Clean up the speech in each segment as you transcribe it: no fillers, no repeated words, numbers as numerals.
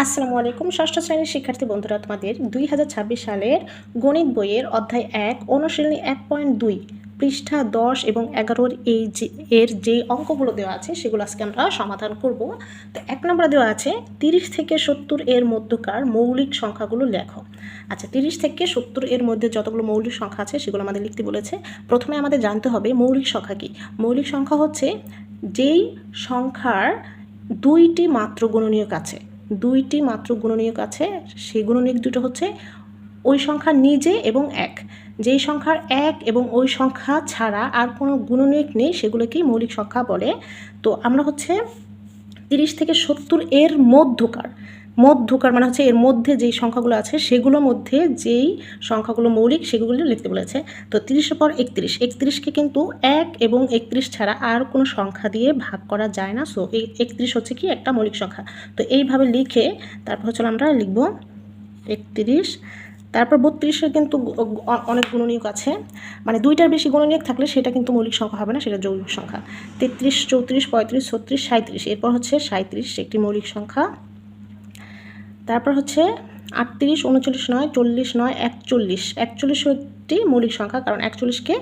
আসসালামু আলাইকুম। ষষ্ঠ শ্রেণীর শিক্ষার্থী বন্ধুরা, তোমাদের 2026 সালের গণিত বইয়ের অধ্যায় 1 অনুশীলনী 1.2 পৃষ্ঠা 10 এবং 11 এর যে অঙ্কগুলো দেওয়া আছে সেগুলো আজকে আমরা সমাধান করব। তো 1 নম্বরে দেওয়া আছে 30 থেকে 70 এর মধ্যকার মৌলিক সংখ্যাগুলো লেখো। আচ্ছা, 30 থেকে 70 এর মধ্যে যতগুলো মৌলিক সংখ্যা আছে সেগুলো আমাদের লিখতে বলেছে। প্রথমে আমাদের জানতে হবে মৌলিক সংখ্যা কি। মৌলিক সংখ্যা হচ্ছে যেই সংখ্যার দুইটি মাত্র গুণনীয়ক আছে, দুইটি মাত্র গুণনীয়ক আছে, সেই গুণনীয়ক দুটো হচ্ছে ওই সংখ্যা নিজে এবং এক। যেই সংখ্যার এক এবং ওই সংখ্যা ছাড়া আর কোনো গুণনীয়ক নেই সেগুলোকেই মৌলিক সংখ্যা বলে। তো আমরা হচ্ছে 30 থেকে 70 এর মধ্যকার মানে হচ্ছে এর মধ্যে যেই সংখ্যাগুলো আছে সেগুলোর মধ্যে যেই সংখ্যাগুলো মৌলিক সেগুলো লিখতে বলেছে। তো 30-এর পর 31কে কিন্তু 1 এবং 31 ছাড়া আর কোনো সংখ্যা দিয়ে ভাগ করা যায় না। সো এই 31 হচ্ছে কি একটা মৌলিক সংখ্যা। তো এইভাবে লিখে তারপর হচ্ছে আমরা লিখব 31। তারপর 32-এর কিন্তু অনেক গুণনীয়ক আছে, মানে দুইটার বেশি গুণনীয়ক থাকলে সেটা কিন্তু মৌলিক সংখ্যা হবে না, সেটা যৌগিক সংখ্যা। 33, 34, 35, 36, 37, এরপর হচ্ছে 37 একটি মৌলিক সংখ্যা। তারপর হচ্ছে 38, 39 নয়, 40 নয়, 41 একটি মৌলিক সংখ্যা, কারণ 41কে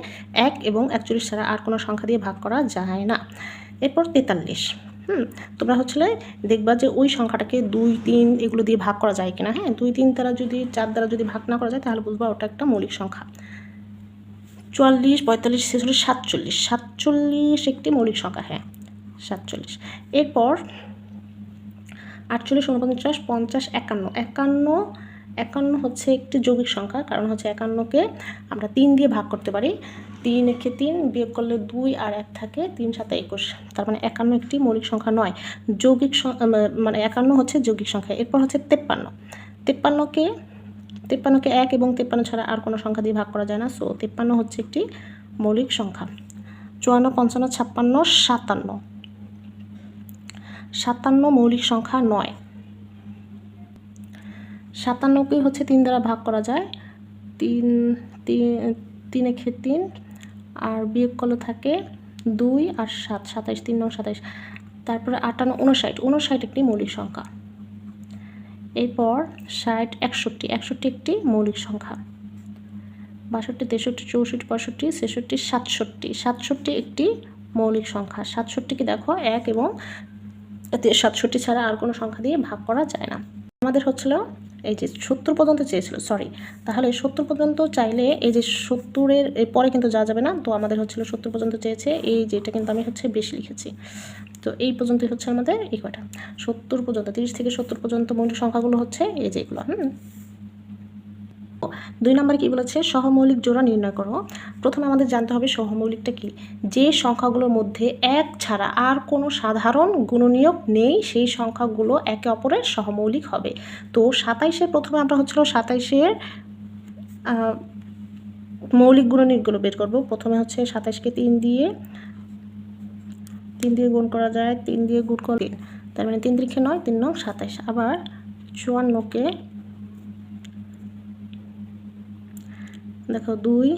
1 এবং 41 ছাড়া আর কোনো সংখ্যা দিয়ে ভাগ করা যায় না। এরপর 43। তোমরা হচ্ছে দেখবা যে ওই সংখ্যাটাকে 2, 3 এগুলো দিয়ে ভাগ করা যায় কিনা। 2, 3 দ্বারা যদি 4 দ্বারা যদি ভাগ না করা যায় তাহলে বুঝবা ওটা একটা মৌলিক সংখ্যা। 44, 45, 46, 47 একটি মৌলিক সংখ্যা। 47। এরপর 48, 49, 50, 51 হচ্ছে একটি যৌগিক সংখ্যা, কারণ হচ্ছে 51কে আমরা 3 দিয়ে ভাগ করতে পারি। 3 একে 3 বিয়োগ করলে 2 আর 1 থাকে, 3 7 21, তার মানে 51 একটি মৌলিক সংখ্যা নয়, যৌগিক মানে 51 হচ্ছে যৌগিক সংখ্যা। এরপর হচ্ছে 53কে 1 এবং 53 ছাড়া আর কোনো সংখ্যা দিয়ে ভাগ করা যায় না। সো 53 হচ্ছে একটি মৌলিক সংখ্যা। 54, 55, 56, 57 মৌলিক সংখ্যা নয়। 57কে হচ্ছে 3 দ্বারা ভাগ করা যায়, 3 একে 3 আর বিয়োগ করলে থাকে 2 আর 7, 27, 3 9 27। তারপরে 58, 59 একটি মৌলিক সংখ্যা। এরপর 60, 61 একটি মৌলিক সংখ্যা। 62, 63, 64, 65, 66, 67 একটি মৌলিক সংখ্যা। 67কে দেখো 1 এবং 67 ছাড়া আর কোনো সংখ্যা দিয়ে ভাগ করা যায় না। আমাদের হচ্ছিল এই যে 70 পর্যন্ত চেয়েছিল, তাহলে 70 পর্যন্ত চাইলে এই যে 70-এর পরে কিন্তু যাওয়া যাবে না। তো আমাদের হচ্ছিল 70 পর্যন্ত চেয়েছে, এই যেটা কিন্তু আমি হচ্ছে বেশি লিখেছি। তো এই পর্যন্তই হচ্ছে আমাদের এই কয়টা 70 পর্যন্ত, 30 থেকে 70 পর্যন্ত মৌলিক সংখ্যাগুলো হচ্ছে এই যেগুলো। 2 নম্বরে কি বলেছে, সহমৌলিক জোড়া নির্ণয় করো। প্রথমে আমাদের জানতে হবে সহমৌলিকটা কি। যে সংখ্যাগুলোর মধ্যে 1 ছাড়া আর কোনো সাধারণ গুণনীয়ক নেই সেই সংখ্যাগুলো একে অপরের সহমৌলিক হবে। তো 27-এর প্রথমে আমরা হচ্ছিল 27-এর মৌলিক গুণনীয়কগুলো বের করব। প্রথমে হচ্ছে 27কে 3 দিয়ে গুণ করা যায়, 3 দিয়ে গুণ করলে 3, তার মানে 3 3 9, 3 9 27। আবার 54কে দেখো 2,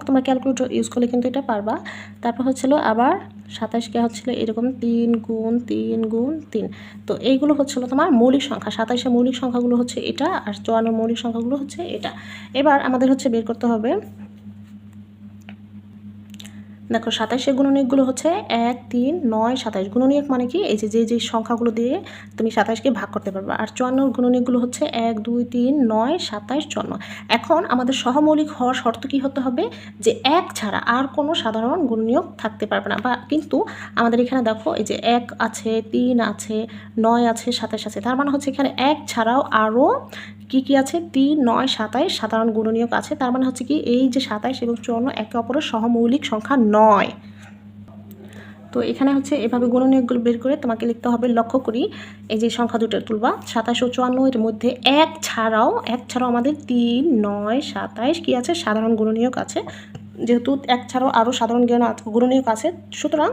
তোমরা ক্যালকুলেটর ইউজ করলে কিন্তু এটা পারবা। তারপর হচ্ছিল আবার 27কে হচ্ছিল এরকম 3 গুণ 3 গুণ 3। তো এইগুলো হচ্ছিল তোমার মৌলিক সংখ্যা। 27-এর মৌলিক সংখ্যাগুলো হচ্ছে এটা, আর 54 মৌলিক সংখ্যাগুলো হচ্ছে এটা। এবার আমাদের হচ্ছে বের করতে হবে, দেখো 27-এর গুণনীয়কগুলো হচ্ছে 1, 3, 9, 27। গুণনীয়ক মানে কি, এই যে সংখ্যাগুলো দিয়ে তুমি 27কে ভাগ করতে পারবে। আর 54 গুণনীয়কগুলো হচ্ছে 1, 2, 3, 9, 27, 54। এখন আমাদের সহমৌলিক হওয়ার শর্ত কি হতে হবে, যে 1 ছাড়া আর কোনো সাধারণ গুণনীয়ক থাকতে পারবে না। বা কিন্তু আমাদের এখানে দেখো এই যে 1 আছে, 3 আছে, 9 আছে, 27 আছে, তার মানে হচ্ছে এখানে 1 ছাড়াও আরও কি আছে, 3, 9, 27 সাধারণ গুণনীয়ক আছে। তার মানে হচ্ছে কি এই যে 27 এবং 54 একে অপরের সহমৌলিক সংখ্যা নয়। তো এখানে হচ্ছে এভাবে গুণনীয়কগুলো বের করে তোমাকে লিখতে হবে। লক্ষ্য করি এই যে সংখ্যা দুটো তুলবা 27 ও 54 এর মধ্যে 1 ছাড়াও আমাদের 3, 9, 27 কি আছে, সাধারণ গুণনীয়ক আছে। যেহেতু 1 ছাড়াও আরও সাধারণ গুণনীয়ক আছে, সুতরাং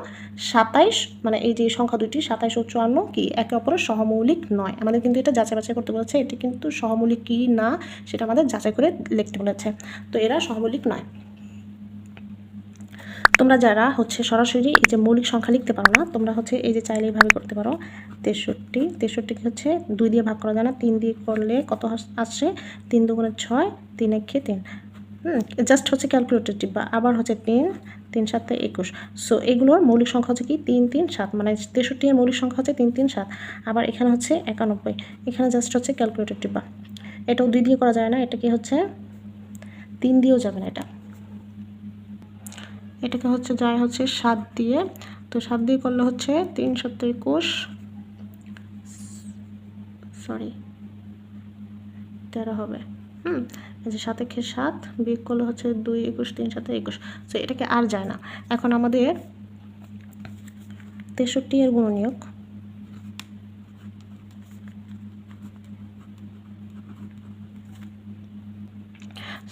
27 মানে এই যে সংখ্যা দুটি 27 ও 54 কি একে অপরের সহমৌলিক নয়। আমাদের কিন্তু এটা যাচাই বাছাই করতে বলেছে, এটি কিন্তু সহমৌলিক কি না সেটা আমাদের যাচাই করে লিখতে বলেছে। তো এরা সহমৌলিক নয়। তোমরা যারা হচ্ছে সরাসরি এই যে মৌলিক সংখ্যা লিখতে পারো না, তোমরা হচ্ছে এই যে চাইলে এইভাবে করতে পারো। 63কে হচ্ছে 2 দিয়ে ভাগ করা যায় না, 3 দিয়ে করলে কত আসছে? 3 দুগুণে 6, 3 একে 3। জাস্ট হচ্ছে ক্যালকুলেটর টিপবা। আবার হচ্ছে 3, 3 7 21। সো এগুলোর মৌলিক সংখ্যা হচ্ছে কি 3 3 7, মানে 63 এর মৌলিক সংখ্যা হচ্ছে 3 3 7। আবার এখানে হচ্ছে 91, এখানে জাস্ট হচ্ছে ক্যালকুলেটর টিপবা। এটাও 2 দিয়ে করা যায় না, এটা কি হচ্ছে 3 দিয়েও যাবে না, এটাকে হচ্ছে যায় হচ্ছে 7 দিয়ে। তো 7 দিয়ে করলে হচ্ছে 3 7 21, সরি 13 হবে। এই যে 7 একে 7 বিয়োগ করলে হচ্ছে 2 21, 3 7 21। সো এটাকে আর যায় না। এখন আমাদের 63 এর গুণনীয়ক,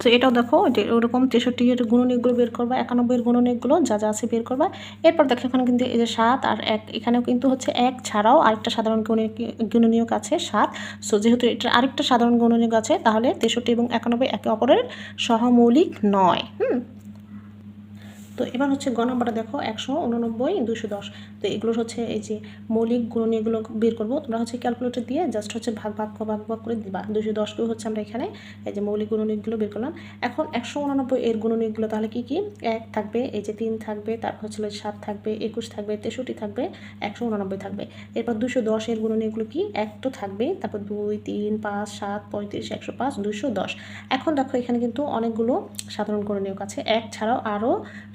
সো এটাও দেখো যে ওরকম 63 এর গুণনীয়কগুলো বের করবা, 91 এর গুণনীয়কগুলো যা যা আছে বের করবা। এরপর দেখো এখানে কিন্তু এই যে 7 আর 1, এখানেও কিন্তু হচ্ছে 1 ছাড়াও আরেকটা সাধারণ গুণনীয়ক আছে 7। সো যেহেতু এটার আরেকটা সাধারণ গুণনীয়ক আছে, তাহলে 63 এবং 91 একে অপরের সহমৌলিক নয়। তো এবার হচ্ছে গ নম্বরটা দেখো 189 210। তো এগুলোর হচ্ছে এই যে মৌলিক গুণনীয়কগুলো বের করবো। তোমরা হচ্ছে ক্যালকুলেটর দিয়ে জাস্ট হচ্ছে ভাগ করে দিবা। 210কেও হচ্ছে আমরা এখানে এই যে মৌলিক গুণনীয়কগুলো বের করলাম। এখন 189 এর গুণনীয়কগুলো তাহলে কি কি? 1 থাকবে, এই যে 3 থাকবে, তারপর হচ্ছে 7 থাকবে, 21 থাকবে, 63 থাকবে, 189 থাকবে। এরপর 210 এর গুণনীয়কগুলো কি? 1 তো থাকবেই, তারপর 2 3 5 7 35 105 210। এখন দেখো এখানে কিন্তু অনেকগুলো সাধারণ গুণনীয়ক আছে, 1 ছাড়াও আরও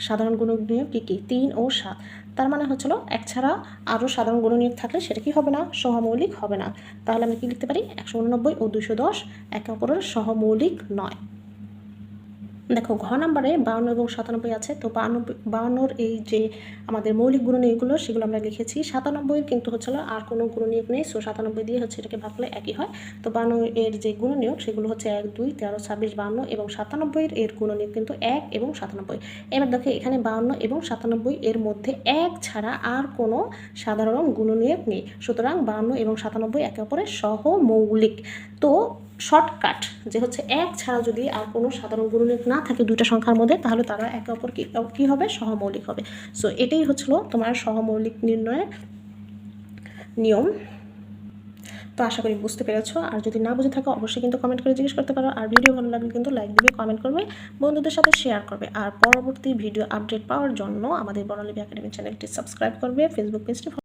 সাধারণ গুণনীয়ক কী কী? 3 ও 7। তার মানে হচ্ছিল 1 ছাড়া আরও সাধারণ গুণনীয়ক থাকলে সেটা কি হবে না? সহমৌলিক হবে না। তাহলে আমরা কি লিখতে পারি? 189 ও 210 একে অপরের সহমৌলিক নয়। দেখো ঘ নম্বরে 52 এবং 97 আছে। তো 52 এই যে আমাদের মৌলিক গুণনীয়কগুলো সেগুলো আমরা লিখেছি। 97 কিন্তু হচ্ছিল আর কোনো গুণনীয়ক নেই। সো 97 দিয়ে হচ্ছে এটাকে ভাগ করলে একই হয়। তো 52 এর যে গুণনীয়ক সেগুলো হচ্ছে 1 2 13 26 52, এবং 97 এর গুণনীয়ক কিন্তু 1 এবং 97। এবার দেখো এখানে 52 এবং 97 এর মধ্যে 1 ছাড়া আর কোনো সাধারণ গুণনীয়ক নেই। সুতরাং 52 এবং 97 একে অপরের সহমৌলিক। তো শর্টকাট যে হচ্ছে 1 ছাড়া যদি আর কোনো সাধারণ গুণনীয়ক না থাকে দুইটা সংখ্যার মধ্যে, তাহলে তারা একে অপর কি হবে? সহমৌলিক হবে। সো এটাই হচ্ছিল তোমার সহমৌলিক নির্ণয়ের নিয়ম। তো আশা করি বুঝতে পেরেছো। আর যদি না বুঝে থাকো অবশ্যই কিন্তু কমেন্ট করে জিজ্ঞেস করতে পারো। আর ভিডিও ভালো লাগলে কিন্তু লাইক দিবে, কমেন্ট করবে, বন্ধুদের সাথে শেয়ার করবে। আর পরবর্তী ভিডিও আপডেট পাওয়ার জন্য আমাদের বর্ণলিপি একাডেমি চ্যানেলটি সাবস্ক্রাইব করবে, ফেসবুক পেজটি